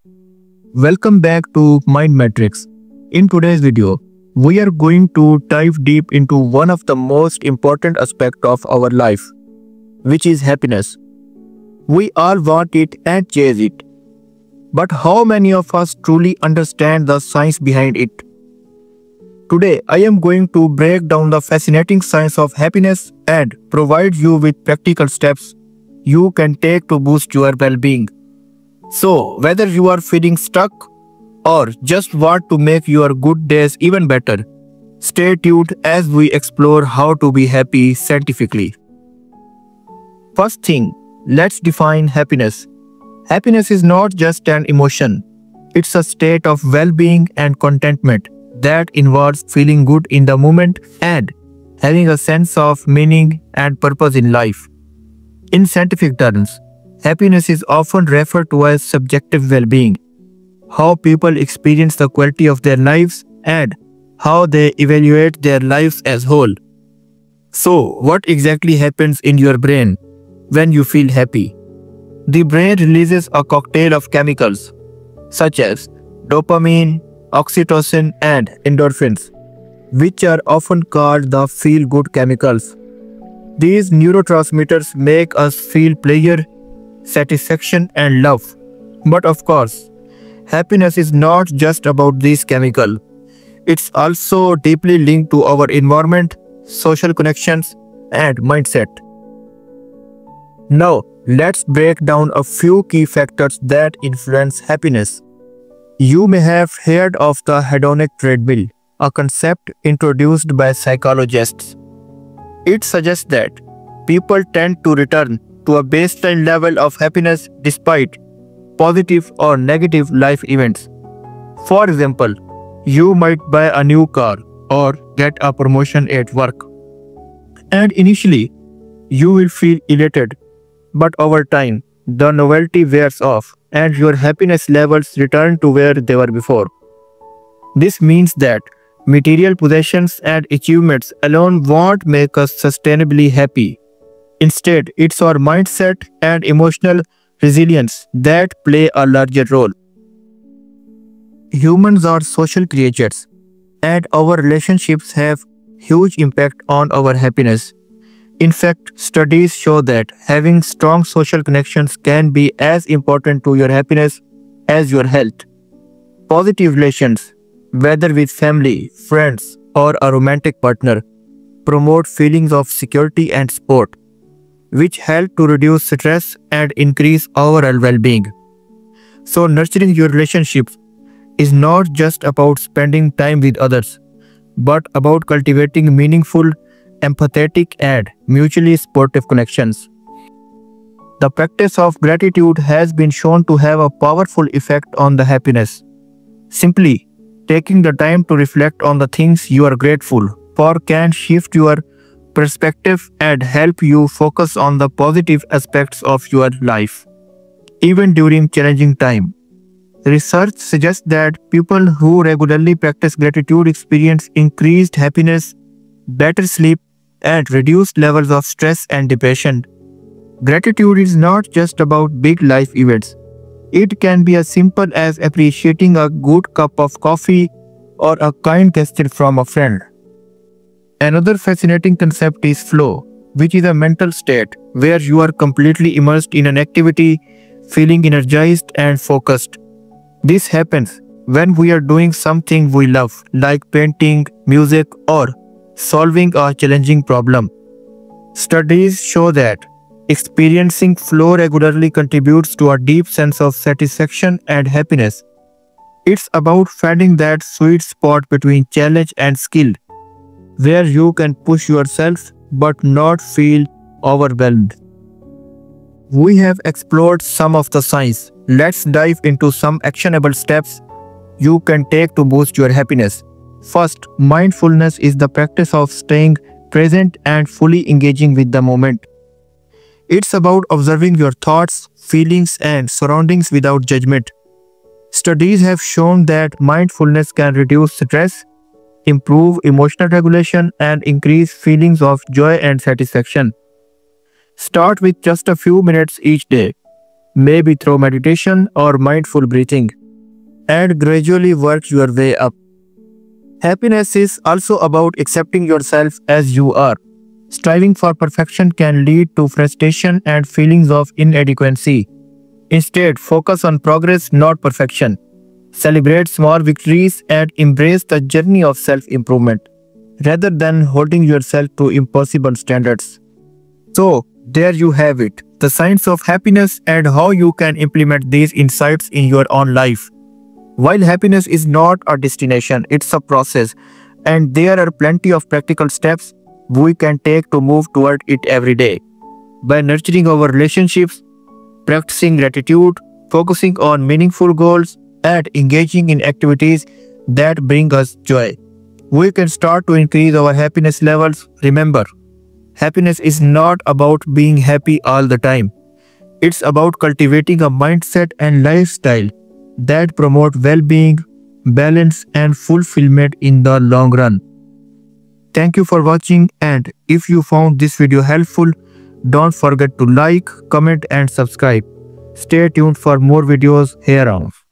Welcome back to Mind Matrix. In today's video, we are going to dive deep into one of the most important aspects of our life, which is happiness. We all want it and chase it. But how many of us truly understand the science behind it? Today, I am going to break down the fascinating science of happiness and provide you with practical steps you can take to boost your well-being. So, whether you are feeling stuck or just want to make your good days even better, stay tuned as we explore how to be happy scientifically. First thing, let's define happiness. Happiness is not just an emotion, it's a state of well-being and contentment that involves feeling good in the moment and having a sense of meaning and purpose in life. In scientific terms, happiness is often referred to as subjective well-being, how people experience the quality of their lives and how they evaluate their lives as whole. So, what exactly happens in your brain when you feel happy? The brain releases a cocktail of chemicals such as dopamine, oxytocin, and endorphins, which are often called the feel-good chemicals. These neurotransmitters make us feel pleasure, satisfaction, and love. But of course, happiness is not just about these chemicals. It's also deeply linked to our environment, social connections, and mindset. Now, let's break down a few key factors that influence happiness. You may have heard of the hedonic treadmill, a concept introduced by psychologists. It suggests that people tend to return to a baseline level of happiness despite positive or negative life events. For example, you might buy a new car or get a promotion at work. And initially, you will feel elated, but over time, the novelty wears off and your happiness levels return to where they were before. This means that material possessions and achievements alone won't make us sustainably happy. Instead, it's our mindset and emotional resilience that play a larger role. Humans are social creatures, and our relationships have huge impact on our happiness. In fact, studies show that having strong social connections can be as important to your happiness as your health. Positive relations, whether with family, friends, or a romantic partner, promote feelings of security and support, which help to reduce stress and increase overall well-being. So, nurturing your relationships is not just about spending time with others, but about cultivating meaningful, empathetic, and mutually supportive connections. The practice of gratitude has been shown to have a powerful effect on the happiness. Simply taking the time to reflect on the things you are grateful for can shift your perspective and help you focus on the positive aspects of your life, even during challenging time. Research suggests that people who regularly practice gratitude experience increased happiness, better sleep, and reduced levels of stress and depression. Gratitude is not just about big life events. It can be as simple as appreciating a good cup of coffee or a kind gesture from a friend. Another fascinating concept is flow, which is a mental state where you are completely immersed in an activity, feeling energized and focused. This happens when we are doing something we love, like painting, music, or solving a challenging problem. Studies show that experiencing flow regularly contributes to a deep sense of satisfaction and happiness. It's about finding that sweet spot between challenge and skill, where you can push yourself but not feel overwhelmed. We have explored some of the science. Let's dive into some actionable steps you can take to boost your happiness. First, mindfulness is the practice of staying present and fully engaging with the moment. It's about observing your thoughts, feelings, and surroundings without judgment. Studies have shown that mindfulness can reduce stress, improve emotional regulation, and increase feelings of joy and satisfaction. Start with just a few minutes each day. maybe through meditation or mindful breathing, and gradually work your way up. Happiness is also about accepting yourself as you are. Striving for perfection can lead to frustration and feelings of inadequacy. Instead, focus on progress, not perfection. Celebrate small victories and embrace the journey of self improvement rather than holding yourself to impossible standards. So, there you have it, the science of happiness and how you can implement these insights in your own life. While happiness is not a destination, it's a process, and there are plenty of practical steps we can take to move toward it every day. By nurturing our relationships, practicing gratitude, focusing on meaningful goals, and engaging in activities that bring us joy, we can start to increase our happiness levels. Remember, happiness is not about being happy all the time. It's about cultivating a mindset and lifestyle that promote well-being, balance, and fulfillment in the long run. Thank you for watching, and if you found this video helpful, don't forget to like, comment, and subscribe. Stay tuned for more videos here on.